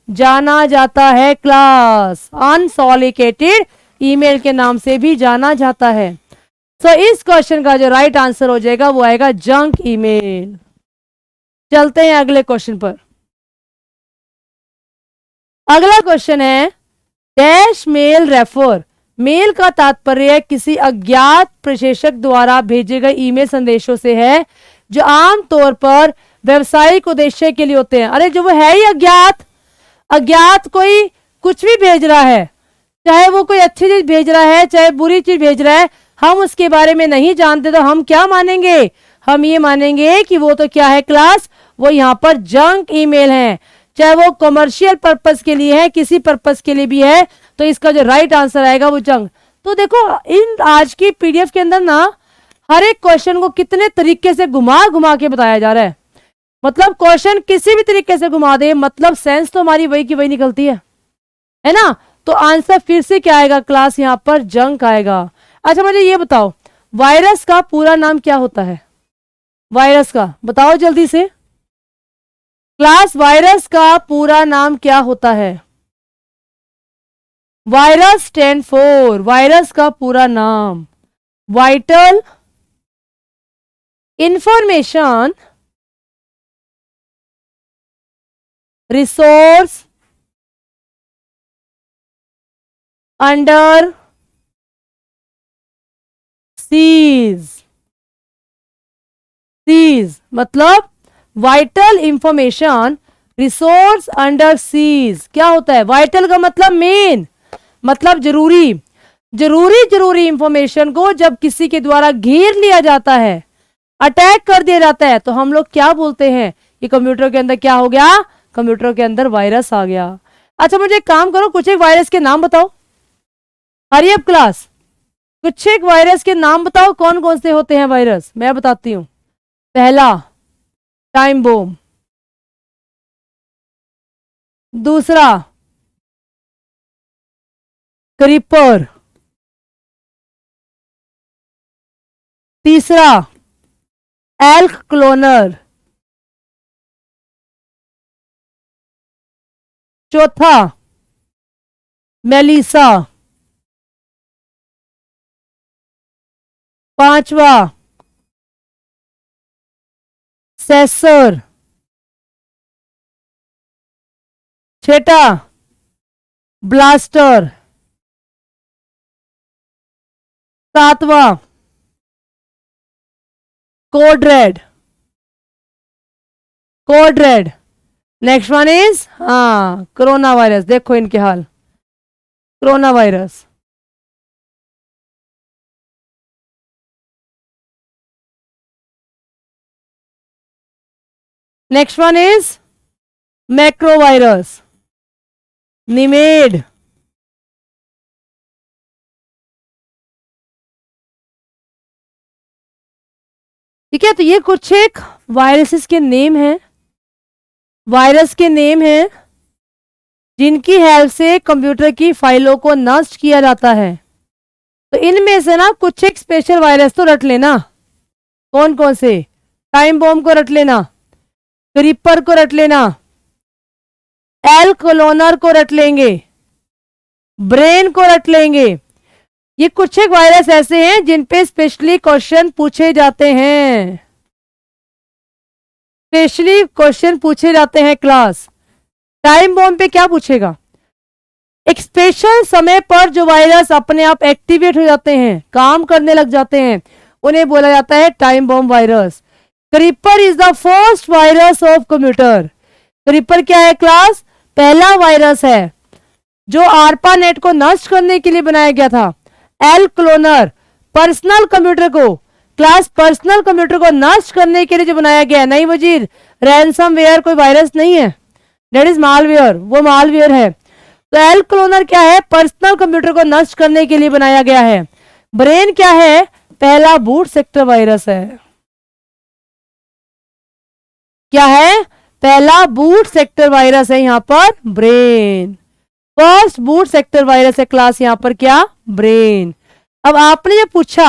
[SPEAKER 1] जाना जाता है। क्लास अनसॉलिकेटेड ईमेल के नाम से भी जाना जाता है। सो इस क्वेश्चन का जो राइट आंसर हो जाएगा वो आएगा जंक ईमेल। चलते हैं अगले क्वेश्चन पर। अगला क्वेश्चन है डैश मेल रेफर। मेल का तात्पर्य किसी अज्ञात प्रेषक द्वारा भेजे गए ईमेल संदेशों से है जो आमतौर पर व्यवसायिक उद्देश्य के लिए होते हैं। अरे जो वो है ही अज्ञात कोई कुछ भी भेज रहा है, चाहे वो कोई अच्छी चीज भेज रहा है चाहे बुरी चीज भेज रहा है, हम उसके बारे में नहीं जानते, तो हम क्या मानेंगे? हम ये मानेंगे कि वो तो क्या है क्लास, वो यहाँ पर जंक ईमेल है। चाहे वो कमर्शियल पर्पस के लिए है, किसी पर्पस के लिए भी है, तो इसका जो राइट आंसर आएगा वो जंक। तो देखो इन आज की पीडीएफ के अंदर ना हर एक क्वेश्चन को कितने तरीके से घुमा घुमा के बताया जा रहा है। मतलब क्वेश्चन किसी भी तरीके से घुमा दे, मतलब सेंस तो हमारी वही की वही निकलती है ना। तो आंसर फिर से क्या आएगा क्लास, यहाँ पर जंक आएगा। अच्छा मुझे ये बताओ वायरस का पूरा नाम क्या होता है? वायरस का बताओ जल्दी से क्लास, वायरस का पूरा नाम क्या होता है? वायरस स्टैंड फॉर, वायरस का पूरा नाम vital information resource under siege. मतलब vital information resource under siege क्या होता है? वाइटल का मतलब मेन, मतलब जरूरी इंफॉर्मेशन को जब किसी के द्वारा घेर लिया जाता है, अटैक कर दिया जाता है, तो हम लोग क्या बोलते हैं कि कंप्यूटर के अंदर क्या हो गया? कंप्यूटर के अंदर वायरस आ गया। अच्छा मुझे एक काम करो, कुछ एक वायरस के नाम बताओ। हरी अप क्लास, कुछ एक वायरस के नाम बताओ, कौन कौन से होते हैं वायरस? मैं बताती हूं। पहला टाइम बॉम्ब, दूसरा क्रीपर, तीसरा एल्क क्लोनर, चौथा मेलिसा, पांचवा सेसर, छठा ब्लास्टर, सातवां Code Red. Next one is corona virus. देखो इनके हाल, corona virus. Next one is macro virus, Nimda, ठीक है। तो ये कुछ एक वायरसेस के नेम हैं, वायरस के नेम हैं जिनकी हेल्प से कंप्यूटर की फाइलों को नष्ट किया जाता है। तो इनमें से ना कुछ एक स्पेशल वायरस तो रट लेना। कौन कौन से? टाइम बॉम्ब को रट लेना, क्रीपर को रट लेना, एल क्लोनर को रट लेंगे, ब्रेन को रट लेंगे। ये कुछ एक वायरस ऐसे हैं जिन पे स्पेशली क्वेश्चन पूछे जाते हैं, स्पेशली क्वेश्चन पूछे जाते हैं क्लास। टाइम बॉम्ब पे क्या पूछेगा? एक स्पेशल समय पर जो वायरस अपने आप एक्टिवेट हो जाते हैं, काम करने लग जाते हैं, उन्हें बोला जाता है time bomb virus. Creeper is the first virus of computer. Creeper क्या है क्लास? पहला वायरस है जो आरपानेट को नष्ट करने के लिए बनाया गया था। एल क्लोनर पर्सनल कंप्यूटर को, क्लास पर्सनल कंप्यूटर को नष्ट करने के लिए जो बनाया गया है। नहीं वजीर, रैनसमवेयर कोई वायरस नहीं है, दैट इज मालवेयर, वो मालवेयर है। तो एल क्लोनर क्या है? पर्सनल कंप्यूटर को नष्ट करने के लिए बनाया गया है। ब्रेन क्या है? पहला बूट सेक्टर वायरस है। क्या है? पहला बूट सेक्टर वायरस है यहां पर brain. First boot sector virus है क्लास यहां पर क्या? ब्रेन। अब आपने ये पूछा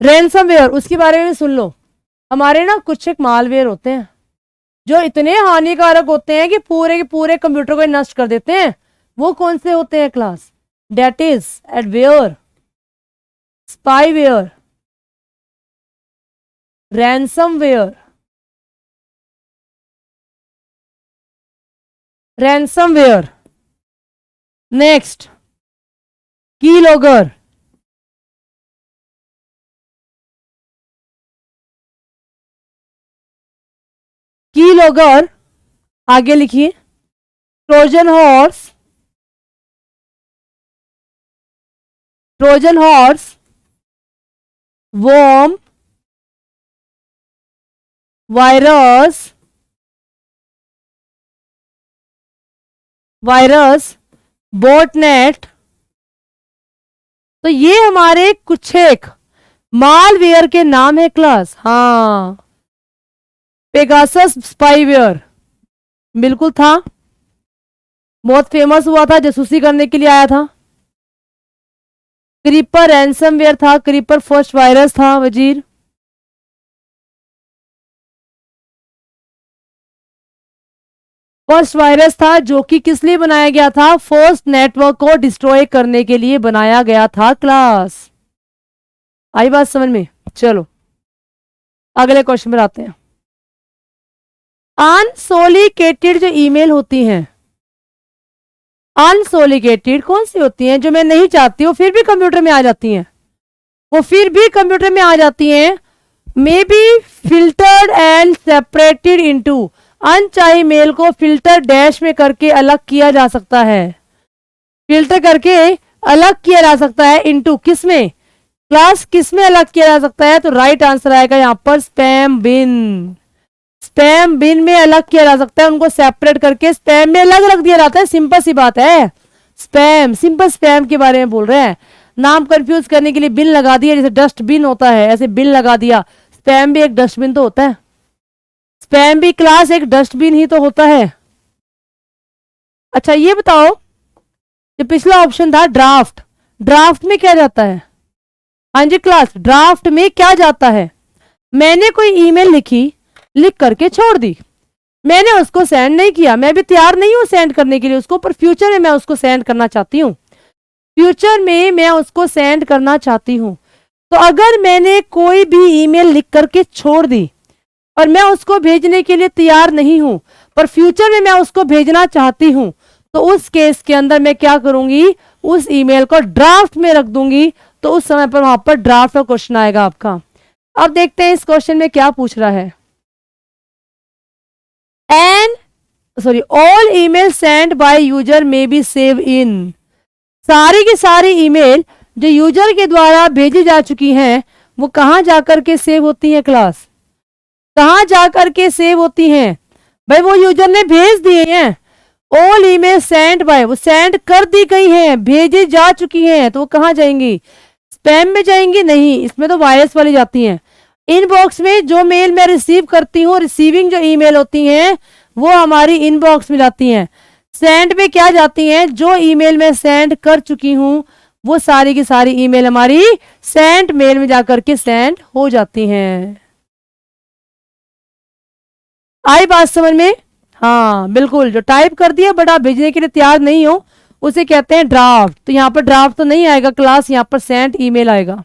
[SPEAKER 1] रैनसमवेयर, उसके बारे में सुन लो। हमारे ना कुछ एक मालवेयर होते हैं जो इतने हानिकारक होते हैं कि पूरे के पूरे कंप्यूटर को नष्ट कर देते हैं। वो कौन से होते हैं class? That is adware, spyware, ransomware, ransomware. Next keylogger, keylogger. आगे लिखिए Trojan horse, Trojan horse, worm, virus, virus, botnet. तो ये हमारे कुछ एक मालवेयर के नाम है क्लास। हाँ, पेगासस स्पाईवेयर बिल्कुल था, बहुत फेमस हुआ था, जासूसी करने के लिए आया था। क्रीपर रैनसमवेयर था, क्रीपर फर्स्ट वायरस था वजीर। फर्स्ट वायरस था जो कि किस लिए बनाया गया था? फर्स्ट नेटवर्क को डिस्ट्रॉय करने के लिए बनाया गया था क्लास। आई बात समझ में? चलो अगले क्वेश्चन पर आते हैं। अनसोलिकेटेड जो ईमेल होती हैं, अनसोलिकेटेड कौन सी होती हैं? जो मैं नहीं चाहती हूँ फिर भी कंप्यूटर में आ जाती हैं, वो फिर भी कंप्यूटर में आ जाती हैं। May be filtered and separated into, अनचाही मेल को फिल्टर डैश में करके अलग किया जा सकता है, फिल्टर करके अलग किया जा सकता है। इनटू किस में क्लास? किस में अलग किया जा सकता है? तो राइट आंसर आएगा यहां पर स्पैम बिन। स्पैम बिन में अलग किया जा सकता है, उनको सेपरेट करके स्पैम में अलग रख दिया जाता है। सिंपल सी बात है। स्पैम, सिंपल स्पैम के बारे में बोल रहे हैं। नाम कंफ्यूज करने के लिए बिन लगा दिया, जैसे डस्टबिन होता है ऐसे बिन लगा दिया। स्पैम भी एक डस्टबिन तो होता है, स्पैम भी क्लास एक डस्टबिन ही तो होता है। अच्छा ये बताओ, जो पिछला ऑप्शन था ड्राफ्ट, ड्राफ्ट में क्या जाता है? हाँ जी क्लास, ड्राफ्ट में क्या जाता है? मैंने कोई ईमेल लिखी, लिख करके छोड़ दी, मैंने उसको सेंड नहीं किया, मैं भी तैयार नहीं हूं सेंड करने के लिए उसको, पर फ्यूचर में मैं उसको सेंड करना चाहती हूँ, फ्यूचर में मैं उसको सेंड करना चाहती हूँ। तो अगर मैंने कोई भी ईमेल लिख करके छोड़ दी और मैं उसको भेजने के लिए तैयार नहीं हूं, पर फ्यूचर में मैं उसको भेजना चाहती हूं, तो उस केस के अंदर मैं क्या करूंगी? उस ईमेल को ड्राफ्ट में रख दूंगी, तो उस समय पर वहां पर ड्राफ्ट का क्वेश्चन आएगा आपका। अब देखते हैं इस क्वेश्चन में क्या पूछ रहा है। All email send by user may be save in, सारी की सारी ईमेल जो यूजर के द्वारा भेजी जा चुकी हैं वो कहां जाकर के सेव होती है क्लास? कहां जाकर के सेव होती हैं? भाई वो यूजर ने भेज दिए हैं, ऑल ईमेल सेंड बाय, वो सेंड कर दी गई हैं, भेजी जा चुकी हैं, तो वो कहां जाएंगी? स्पैम में जाएंगी? नहीं, इसमें तो वायरस वाली जाती हैं। इनबॉक्स में जो मेल मैं रिसीव करती हूँ, रिसीविंग जो ईमेल होती हैं वो हमारी इनबॉक्स में जाती हैं। सेंड में क्या जाती हैं? जो ईमेल मैं सेंड कर चुकी हूँ वो सारी की सारी ईमेल हमारी सेंड मेल में जाकर के सेंड हो जाती हैं। आई बात समझ में? हाँ बिल्कुल, जो टाइप कर दिया बट आप भेजने के लिए तैयार नहीं हो उसे कहते हैं ड्राफ्ट। तो यहाँ पर ड्राफ्ट तो नहीं आएगा क्लास, यहाँ पर सेंड ईमेल आएगा,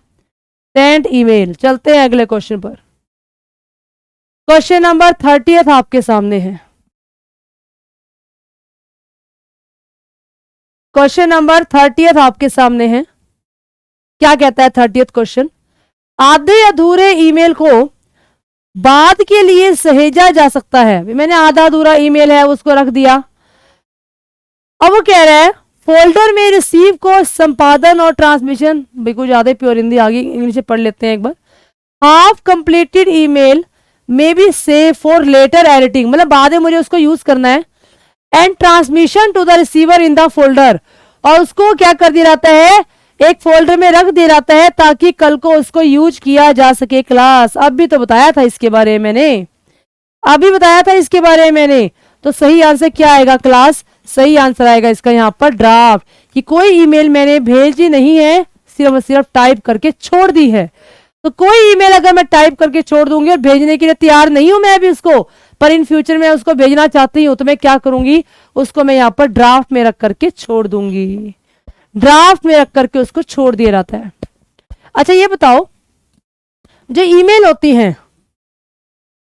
[SPEAKER 1] सेंड ईमेल। चलते हैं अगले क्वेश्चन पर। क्वेश्चन नंबर 30 आपके सामने है। क्वेश्चन नंबर 30 आपके सामने है। क्या कहता है 30 क्वेश्चन? आधे अधूरे ईमेल को बाद के लिए सहेजा जा सकता है। मैंने आधा अधूरा ईमेल है उसको रख दिया, अब वो कह रहा है फोल्डर में रिसीव को संपादन और ट्रांसमिशन, बिल्कुल ज्यादा प्योर हिंदी आ गई, इंग्लिश से पढ़ लेते हैं एक बार। Half completed email may be saved for later editing, मतलब बाद में मुझे उसको यूज करना है, and transmission to the receiver in the folder, और उसको क्या कर दिया जाता है? एक फोल्डर में रख दिया जाता है ताकि कल को उसको यूज किया जा सके। क्लास अब भी तो बताया था इसके बारे में मैंने, अभी बताया था इसके बारे में मैंने। तो सही आंसर क्या आएगा क्लास? सही आंसर आएगा इसका यहाँ पर ड्राफ्ट, कि कोई ईमेल मैंने भेजी नहीं है, सिर्फ और सिर्फ टाइप करके छोड़ दी है। तो कोई ईमेल अगर मैं टाइप करके छोड़ दूंगी और भेजने के लिए तैयार नहीं हूं मैं अभी उसको, पर इन फ्यूचर में उसको भेजना चाहती हूँ, तो मैं क्या करूंगी? उसको मैं यहाँ पर ड्राफ्ट में रख करके छोड़ दूंगी, ड्राफ्ट में रख करके उसको छोड़ दिया जाता है। अच्छा ये बताओ, जो ईमेल होती हैं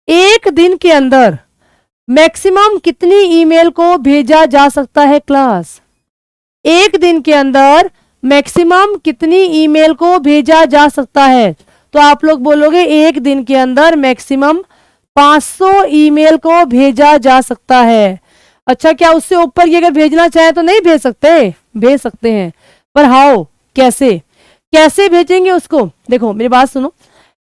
[SPEAKER 1] एक दिन के अंदर मैक्सिमम कितनी ईमेल को भेजा जा सकता है क्लास? एक दिन के अंदर मैक्सिमम कितनी ईमेल को भेजा जा सकता है? तो आप लोग बोलोगे एक दिन के अंदर मैक्सिमम 500 ईमेल को भेजा जा सकता है। अच्छा, क्या उससे ऊपर ये अगर भेजना चाहे तो नहीं भेज सकते? भेज सकते हैं, पर हाउ, कैसे? कैसे भेजेंगे उसको? देखो मेरी बात सुनो,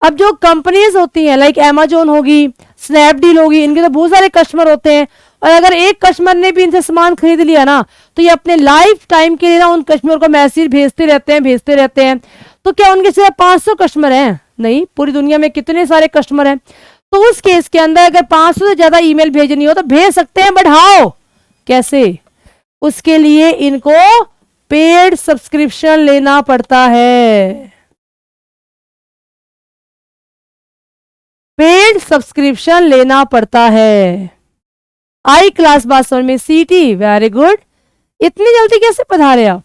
[SPEAKER 1] अब जो कंपनीज होती हैं लाइक अमेजोन होगी, स्नैपडील होगी, इनके तो बहुत सारे कस्टमर होते हैं, और अगर एक कस्टमर ने भी इनसे सामान खरीद लिया ना, तो ये अपने लाइफ टाइम के लिए ना उन कस्टमर को मैसेज भेजते रहते हैं। तो क्या उनके सिर्फ 500 कस्टमर हैं? नहीं, पूरी दुनिया में कितने सारे कस्टमर हैं। तो उस केस के अंदर अगर 500 से ज्यादा ईमेल भेजनी हो तो भेज सकते हैं, बट हाउ, कैसे? उसके लिए इनको पेड सब्सक्रिप्शन लेना पड़ता है, पेड सब्सक्रिप्शन लेना पड़ता है। आई क्लास बात समझ में? सीटी वेरी गुड। इतनी जल्दी कैसे पधारे आप?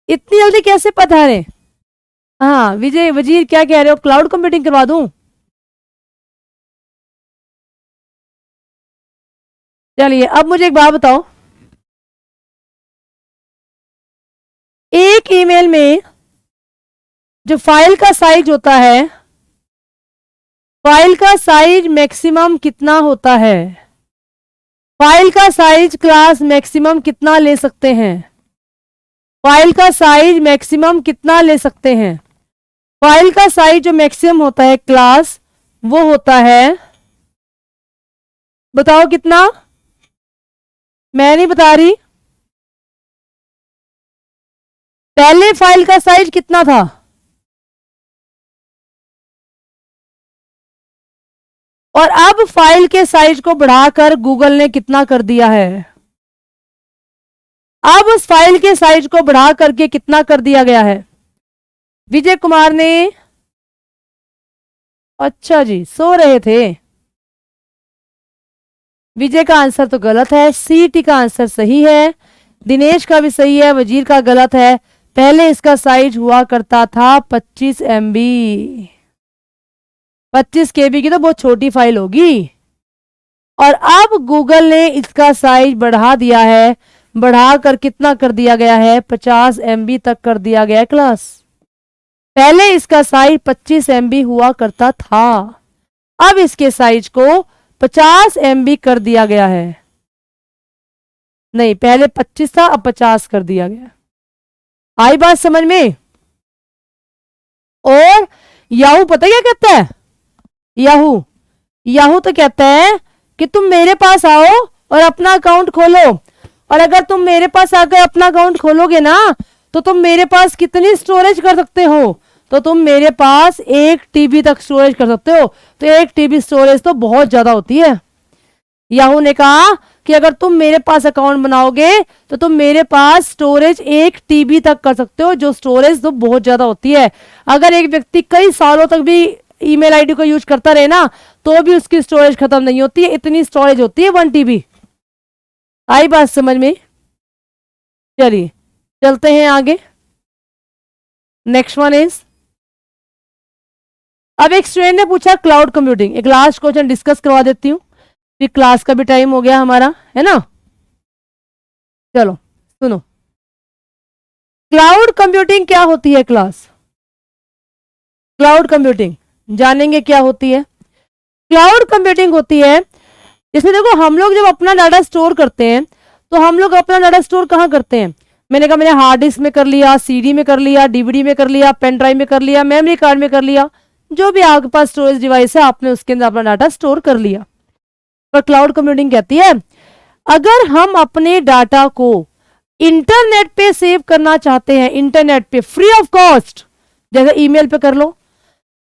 [SPEAKER 1] इतनी जल्दी कैसे पधारे? हाँ विजय वजीर क्या कह रहे हो? क्लाउड कंप्यूटिंग करवा दूं? चलिए अब मुझे एक बात बताओ, एक ईमेल में जो फाइल का साइज होता है, फाइल का साइज मैक्सिमम कितना होता है? फाइल का साइज क्लास मैक्सिमम कितना ले सकते हैं? फाइल का साइज मैक्सिमम कितना ले सकते हैं? फाइल का साइज जो मैक्सिमम होता है क्लास, वो होता है, बताओ कितना? मैं नहीं बता रही, पहले फाइल का साइज कितना था? और अब फाइल के साइज को बढ़ाकर गूगल ने कितना कर दिया है? अब उस फाइल के साइज को बढ़ा करके कितना कर दिया गया है? विजय कुमार ने, अच्छा जी सो रहे थे। विजय का आंसर तो गलत है, सी का आंसर सही है, दिनेश का भी सही है, वजीर का गलत है। पहले इसका साइज हुआ करता था 25 MB। 25 KB की तो बहुत छोटी फाइल होगी, और अब गूगल ने इसका साइज बढ़ा दिया है, बढ़ाकर कितना कर दिया गया है? 50 MB तक कर दिया गया है क्लास। पहले इसका साइज 25 MB हुआ करता था, अब इसके साइज को 50 MB कर दिया गया है। नहीं, पहले 25 था, अब 50 कर दिया गया। आई बात समझ में? और याहू पता क्या कहता है? याहू तो कहता है कि तुम मेरे पास आओ और अपना अकाउंट खोलो, और अगर तुम मेरे पास आकर अपना अकाउंट खोलोगे ना, तो तुम मेरे पास कितनी स्टोरेज कर सकते हो? तो तुम मेरे पास 1 TB तक स्टोरेज कर सकते हो। तो 1 TB स्टोरेज तो बहुत ज्यादा होती है। याहू ने कहा कि अगर तुम मेरे पास अकाउंट बनाओगे तो तुम मेरे पास स्टोरेज 1 TB तक कर सकते हो, जो स्टोरेज तो बहुत ज्यादा होती है। अगर एक व्यक्ति कई सालों तक भी ईमेल आईडी को यूज करता रहे ना, तो भी उसकी स्टोरेज खत्म नहीं होती है, इतनी स्टोरेज होती है 1 TB। आई बात समझ में? चलिए चलते हैं आगे। नेक्स्ट वन इज, अब एक स्टूडेंट ने पूछा क्लाउड कंप्यूटिंग। एक लास्ट क्वेश्चन डिस्कस करवा देती हूँ, फिर क्लास का भी टाइम हो गया हमारा, है ना। चलो सुनो, क्लाउड कंप्यूटिंग क्या होती है क्लास? क्लाउड कंप्यूटिंग जानेंगे क्या होती है। क्लाउड कंप्यूटिंग होती है, इसमें देखो हम लोग जब अपना डाटा स्टोर करते हैं, तो हम लोग अपना डाटा स्टोर कहाँ करते हैं? मैंने कहा मैंने हार्ड डिस्क में कर लिया, CD में कर लिया, DVD में कर लिया, पेन ड्राइव में कर लिया, मेमोरी कार्ड में कर लिया, जो भी आपके पास स्टोरेज डिवाइस है आपने उसके अंदर अपना डाटा स्टोर कर लिया। पर क्लाउड कंप्यूटिंग कहती है अगर हम अपने डाटा को इंटरनेट पे सेव करना चाहते हैं, इंटरनेट पे फ्री ऑफ कॉस्ट, जैसे ईमेल पे कर लो,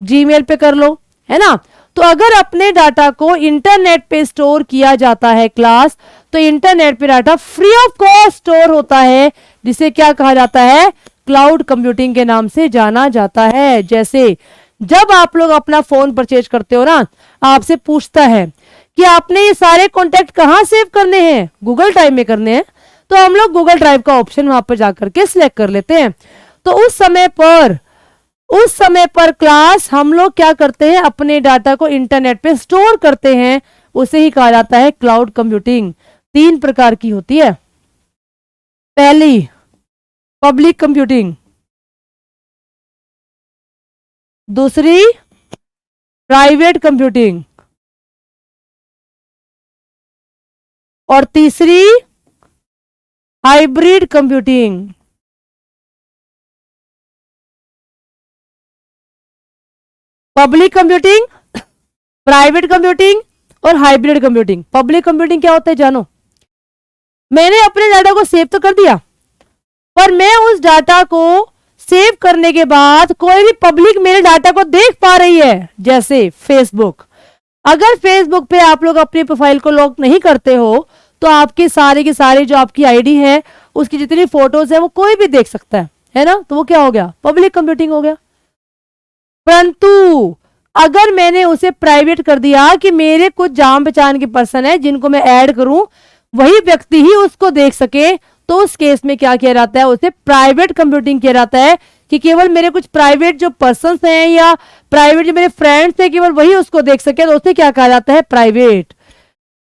[SPEAKER 1] जीमेल पे कर लो, है ना। तो अगर अपने डाटा को इंटरनेट पे स्टोर किया जाता है क्लास, तो इंटरनेट पे data free of cost store होता है, जिसे क्या कहा जाता है? क्लाउड कंप्यूटिंग के नाम से जाना जाता है। जैसे जब आप लोग अपना फोन परचेज करते हो ना, आपसे पूछता है कि आपने ये सारे कॉन्टेक्ट कहाँ सेव करने हैं? गूगल ड्राइव में करने हैं। तो हम लोग गूगल ड्राइव का ऑप्शन वहां पर जाकर के सिलेक्ट कर लेते हैं। तो उस समय पर क्लास हम लोग क्या करते हैं? अपने डाटा को इंटरनेट पे स्टोर करते हैं, उसे ही कहा जाता है क्लाउड कंप्यूटिंग। 3 प्रकार की होती है। पहली पब्लिक कंप्यूटिंग, दूसरी प्राइवेट कंप्यूटिंग, और तीसरी hybrid computing. Public computing, private computing और हाइब्रिड कंप्यूटिंग। पब्लिक कंप्यूटिंग क्या होता है जानो? मैंने अपने डाटा को सेव तो कर दिया, पर मैं उस डाटा को सेव करने के बाद कोई भी पब्लिक मेरे डाटा को देख पा रही है। जैसे फेसबुक, अगर फेसबुक पे आप लोग अपनी प्रोफाइल को लॉक नहीं करते हो, तो आपकी सारी की सारी जो आपकी आईडी है, उसकी जितनी फोटोज है वो कोई भी देख सकता है ना। तो वो क्या हो गया? पब्लिक कंप्यूटिंग हो गया। परंतु अगर मैंने उसे प्राइवेट कर दिया कि मेरे कुछ जान पहचान के पर्सन है जिनको मैं ऐड करूं, वही व्यक्ति ही उसको देख सके, तो उस केस में क्या किया जाता है? उसे प्राइवेट कंप्यूटिंग किया जाता है कि केवल मेरे कुछ प्राइवेट जो पर्सन हैं या प्राइवेट जो मेरे फ्रेंड्स हैं, केवल वही उसको देख सके, तो उसे क्या कहा जाता है? प्राइवेट।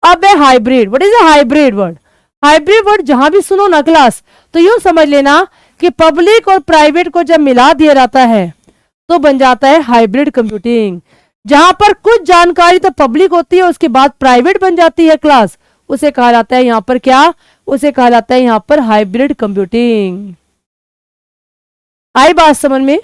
[SPEAKER 1] अब है hybrid. What is a hybrid word? Hybrid word जहां भी सुनो ना क्लास, तो यूं समझ लेना कि पब्लिक और प्राइवेट को जब मिला दिया जाता है तो बन जाता है हाइब्रिड कंप्यूटिंग। जहां पर कुछ जानकारी तो पब्लिक होती है, उसके बाद प्राइवेट बन जाती है क्लास, उसे कहा जाता है यहां पर क्या? उसे कहा जाता है यहां पर हाइब्रिड कंप्यूटिंग। आई बात समझ में?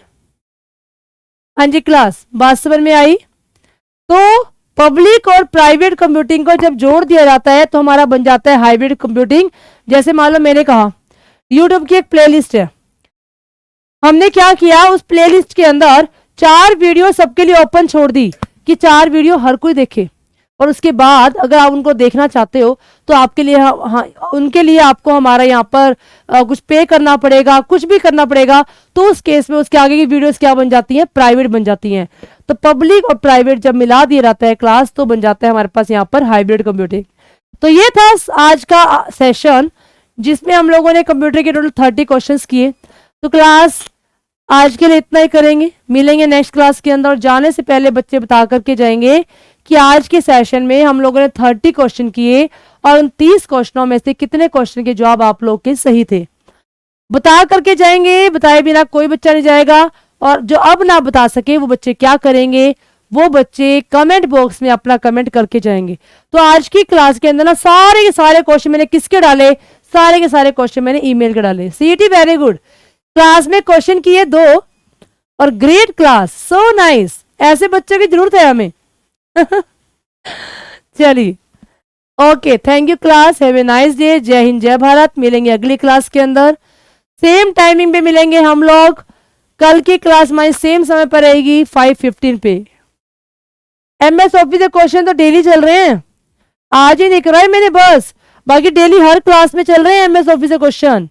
[SPEAKER 1] हाँ जी क्लास, बात समझ में आई? तो पब्लिक और प्राइवेट कंप्यूटिंग को जब जोड़ दिया जाता है तो हमारा बन जाता है हाइब्रिड कंप्यूटिंग। जैसे मान लो मैंने कहा यूट्यूब की एक प्लेलिस्ट है, हमने क्या किया? उस प्लेलिस्ट के अंदर 4 वीडियो सबके लिए ओपन छोड़ दी कि 4 वीडियो हर कोई देखे। और उसके बाद अगर आप उनको देखना चाहते हो तो आपके लिए उनके लिए आपको हमारा यहाँ पर कुछ पे करना पड़ेगा, कुछ भी करना पड़ेगा, तो उस केस में उसके आगे की वीडियोस क्या बन जाती हैं, प्राइवेट बन जाती हैं। तो पब्लिक और प्राइवेट जब मिला दिया जाता है क्लास, तो बन जाता है हमारे पास यहाँ पर हाइब्रिड कंप्यूटिंग। तो ये था आज का सेशन, जिसमें हम लोगों ने कंप्यूटर के टोटल 30 क्वेश्चंस किए। तो क्लास आज के लिए इतना ही करेंगे, मिलेंगे नेक्स्ट क्लास के अंदर। और जाने से पहले बच्चे बता करके जाएंगे कि आज के सेशन में हम लोगों ने 30 क्वेश्चन किए और उन 30 क्वेश्चनों में से कितने क्वेश्चन के जवाब आप लोग के सही थे, बता करके जाएंगे। बताए बिना कोई बच्चा नहीं जाएगा। और जो अब ना बता सके वो बच्चे क्या करेंगे, वो बच्चे कमेंट बॉक्स में अपना कमेंट करके जाएंगे। तो आज की क्लास के अंदर ना सारे के सारे क्वेश्चन मैंने किसके डाले, सारे के सारे क्वेश्चन मैंने ईमेल के डाले। सीईटी वेरी गुड, क्लास में क्वेश्चन किए 2 और ग्रेट क्लास, सो नाइस। ऐसे बच्चों की जरूरत है हमें। चलिए, okay, thank you class, have a nice day. जय हिंद, जय भारत। मिलेंगे अगली क्लास के अंदर, सेम टाइमिंग पे मिलेंगे हम लोग। कल की क्लास हमारी सेम समय पर रहेगी 5:15 पे। एमएस ऑफिस के क्वेश्चन तो डेली चल रहे हैं, आज ही नहीं कराए मैंने बस, बाकी डेली हर क्लास में चल रहे हैं एमएस ऑफिस के क्वेश्चन।